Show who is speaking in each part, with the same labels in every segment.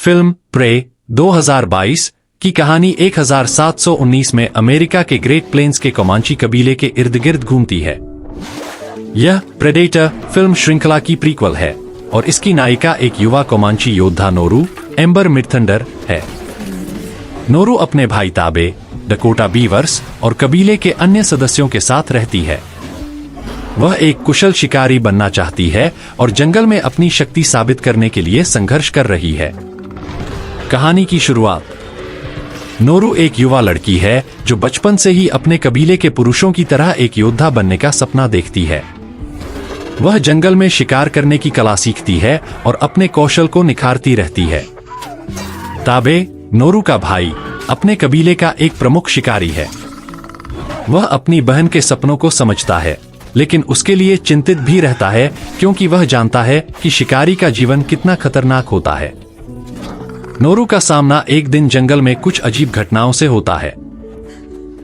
Speaker 1: Film pray 2022 की कहानी 1719 में अमेरिका के ग्रेट प्लेन्स के कोमांची कबीले के इर्द गिर्द घूमती है। यह प्रेडेटर फिल्म श्रृंखला की प्रीक्वल है और इसकी नायिका एक युवा कोमांची योद्धा नोरू एम्बर मिडथंडर है। नोरू अपने भाई ताबे, डकोटा बीवर्स और कबीले के अन्य सदस्यों के साथ रहती है। वह एक कुशल शिकारी बनना चाहती है और जंगल में अपनी शक्ति साबित करने के लिए संघर्ष कर रही है। कहानी की शुरुआत। नोरू एक युवा लड़की है जो बचपन से ही अपने कबीले के पुरुषों की तरह एक योद्धा बनने का सपना देखती है। वह जंगल में शिकार करने की कला सीखती है और अपने कौशल को निखारती रहती है। ताबे, नोरू का भाई, अपने कबीले का एक प्रमुख शिकारी है। वह अपनी बहन के सपनों को समझता है, लेकिन उसके लिए चिंतित भी रहता है क्योंकि वह जानता है कि शिकारी का जीवन कितना खतरनाक होता है। नोरू का सामना एक दिन जंगल में कुछ अजीब घटनाओं से होता है।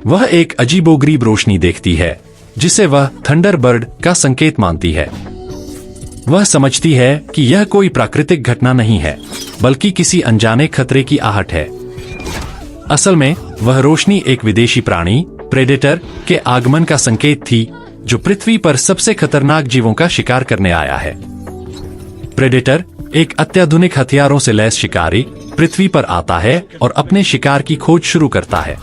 Speaker 1: वह एक अजीबोगरीब रोशनी देखती है जिसे वह थंडरबर्ड का संकेत मानती है। वह समझती है कि यह कोई प्राकृतिक घटना नहीं है, बल्कि किसी अनजाने खतरे की आहट है। असल में वह रोशनी एक विदेशी प्राणी प्रेडेटर के आगमन का संकेत थी जो पृथ्वी पर सबसे खतरनाक जीवों का शिकार करने आया है। प्रेडेटर, एक अत्याधुनिक हथियारों से लैस शिकारी, पृथ्वी पर आता है और अपने शिकार की खोज शुरू करता है।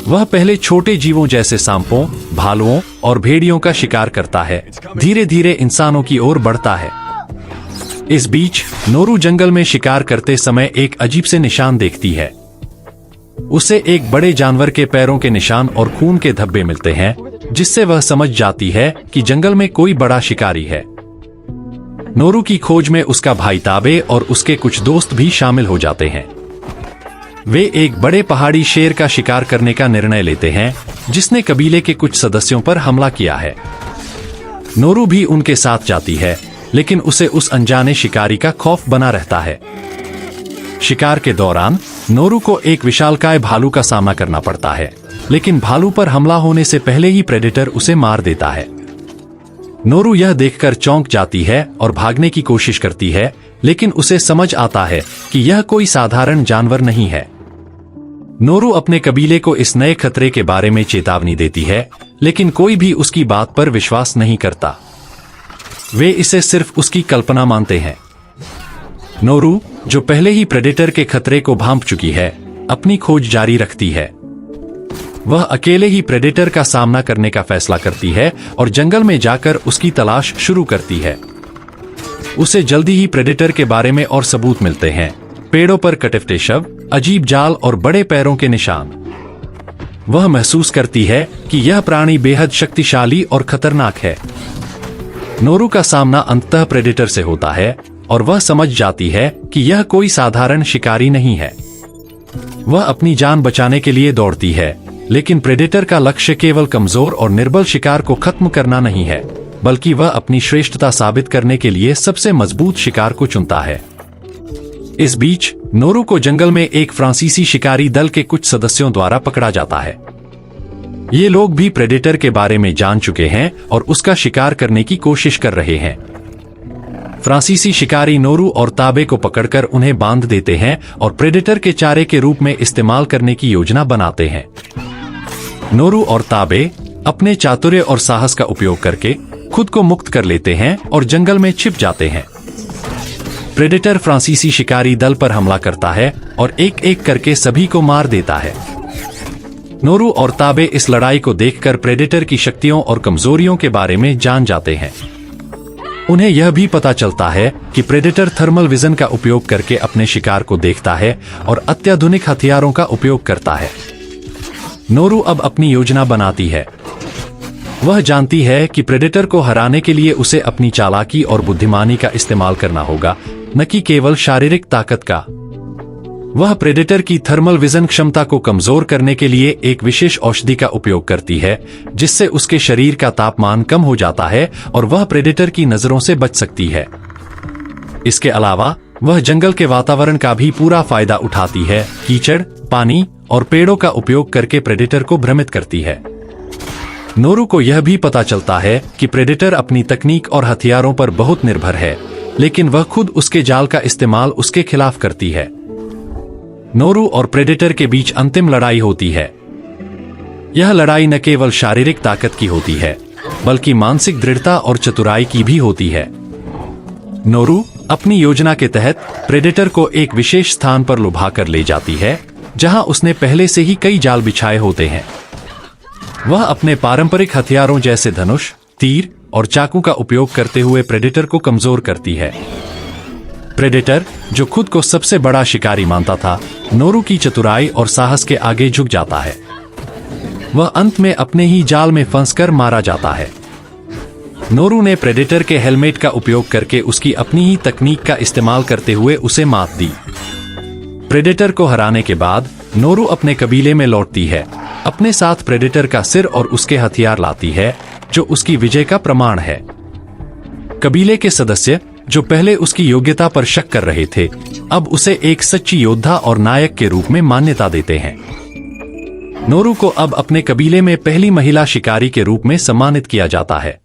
Speaker 1: वह पहले छोटे जीवों जैसे सांपों, भालुओं और भेड़ियों का शिकार करता है, धीरे धीरे इंसानों की ओर बढ़ता है। इस बीच नोरू जंगल में शिकार करते समय एक अजीब से निशान देखती है। उसे एक बड़े जानवर के पैरों के निशान और खून के धब्बे मिलते हैं, जिससे वह समझ जाती है कि जंगल में कोई बड़ा शिकारी है। नोरू की खोज में उसका भाई ताबे और उसके कुछ दोस्त भी शामिल हो जाते हैं। वे एक बड़े पहाड़ी शेर का शिकार करने का निर्णय लेते हैं, जिसने कबीले के कुछ सदस्यों पर हमला किया है। नोरू भी उनके साथ जाती है, लेकिन उसे उस अनजाने शिकारी का खौफ बना रहता है। शिकार के दौरान नोरू को एक विशालकाय भालू का सामना करना पड़ता है, लेकिन भालू पर हमला होने से पहले ही प्रेडेटर उसे मार देता है। नोरू यह देखकर चौंक जाती है और भागने की कोशिश करती है, लेकिन उसे समझ आता है कि यह कोई साधारण जानवर नहीं है। नोरू अपने कबीले को इस नए खतरे के बारे में चेतावनी देती है, लेकिन कोई भी उसकी बात पर विश्वास नहीं करता। वे इसे सिर्फ उसकी कल्पना मानते हैं। नोरू, जो पहले ही प्रेडेटर के खतरे को भांप चुकी है, अपनी खोज जारी रखती है। वह अकेले ही प्रेडेटर का सामना करने का फैसला करती है और जंगल में जाकर उसकी तलाश शुरू करती है। उसे जल्दी ही प्रेडेटर के बारे में और सबूत मिलते हैं, पेड़ों पर कटे शव, अजीब जाल और बड़े पैरों के निशान। वह महसूस करती है कि यह प्राणी बेहद शक्तिशाली और खतरनाक है। नोरू का सामना अंततः प्रेडेटर से होता है और वह समझ जाती है कि यह कोई साधारण शिकारी नहीं है। वह अपनी जान बचाने के लिए दौड़ती है, लेकिन प्रेडेटर का लक्ष्य केवल कमजोर और निर्बल शिकार को खत्म करना नहीं है, बल्कि वह अपनी श्रेष्ठता साबित करने के लिए सबसे मजबूत शिकार को चुनता है। इस बीच नोरू को जंगल में एक फ्रांसीसी शिकारी दल के कुछ सदस्यों द्वारा पकड़ा जाता है। ये लोग भी प्रेडेटर के बारे में जान चुके हैं और उसका शिकार करने की कोशिश कर रहे हैं। फ्रांसीसी शिकारी नोरू और ताबे को पकड़कर उन्हें बांध देते हैं और प्रेडेटर के चारे के रूप में इस्तेमाल करने की योजना बनाते हैं। नोरू और ताबे अपने चातुर्य और साहस का उपयोग करके खुद को मुक्त कर लेते हैं और जंगल में छिप जाते हैं। प्रेडेटर फ्रांसीसी शिकारी दल पर हमला करता है और एक एक करके सभी को मार देता है। नोरू और ताबे इस लड़ाई को देखकर प्रेडेटर की शक्तियों और कमजोरियों के बारे में जान जाते हैं। उन्हें यह भी पता चलता है कि प्रेडेटर थर्मल विजन का उपयोग करके अपने शिकार को देखता है और अत्याधुनिक हथियारों का उपयोग करता है। नोरू अब अपनी योजना बनाती है। वह जानती है कि प्रेडेटर को हराने के लिए उसे अपनी चालाकी और बुद्धिमानी का इस्तेमाल करना होगा, न कि केवल शारीरिक ताकत का। वह प्रेडेटर की थर्मल विजन क्षमता को कमजोर करने के लिए एक विशेष औषधि का उपयोग करती है, जिससे उसके शरीर का तापमान कम हो जाता है और वह प्रेडेटर की नजरों से बच सकती है। इसके अलावा वह जंगल के वातावरण का भी पूरा फायदा उठाती है, कीचड़, पानी और पेड़ों का उपयोग करके प्रेडेटर को भ्रमित करती है। नोरू को यह भी पता चलता है कि प्रेडेटर अपनी तकनीक और हथियारों पर बहुत निर्भर है, लेकिन वह खुद उसके जाल का इस्तेमाल उसके खिलाफ करती है। नोरू और प्रेडेटर के बीच अंतिम लड़ाई होती है। यह लड़ाई न केवल शारीरिक ताकत की होती है, बल्कि मानसिक दृढ़ता और चतुराई की भी होती है। नोरू अपनी योजना के तहत प्रेडेटर को एक विशेष स्थान पर लुभाकर ले जाती है, जहां उसने पहले से ही कई जाल बिछाए होते हैं। वह अपने पारंपरिक हथियारों जैसे धनुष, तीर और चाकू का उपयोग करते हुए प्रेडेटर को कमजोर करती है। प्रेडेटर, जो खुद को सबसे बड़ा शिकारी मानता था, नोरू की चतुराई और साहस के आगे झुक जाता है। वह अंत में अपने ही जाल में फंसकर मारा जाता है। नोरू ने प्रेडेटर के हेलमेट का उपयोग करके उसकी अपनी ही तकनीक का इस्तेमाल करते हुए उसे मात दी। प्रेडेटर को हराने के बाद नोरू अपने कबीले में लौटती है। अपने साथ प्रेडेटर का सिर और उसके हथियार लाती है, जो उसकी विजय का प्रमाण है। कबीले के सदस्य, जो पहले उसकी योग्यता पर शक कर रहे थे, अब उसे एक सच्ची योद्धा और नायक के रूप में मान्यता देते हैं। नोरू को अब अपने कबीले में पहली महिला शिकारी के रूप में सम्मानित किया जाता है।